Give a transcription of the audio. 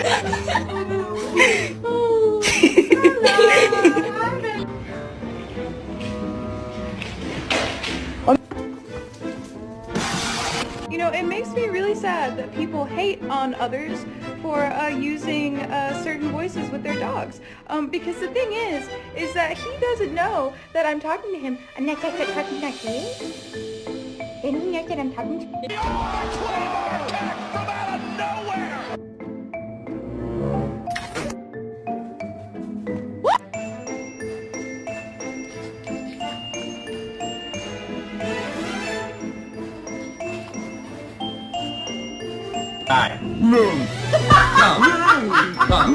You know, it makes me really sad that people hate on others for using certain voices with their dogs. Because the thing is that he doesn't know that I'm talking to him. And I talking that way? Then he knows that I'm talking to him. Attack from out of nowhere! Die. No! Come. Come.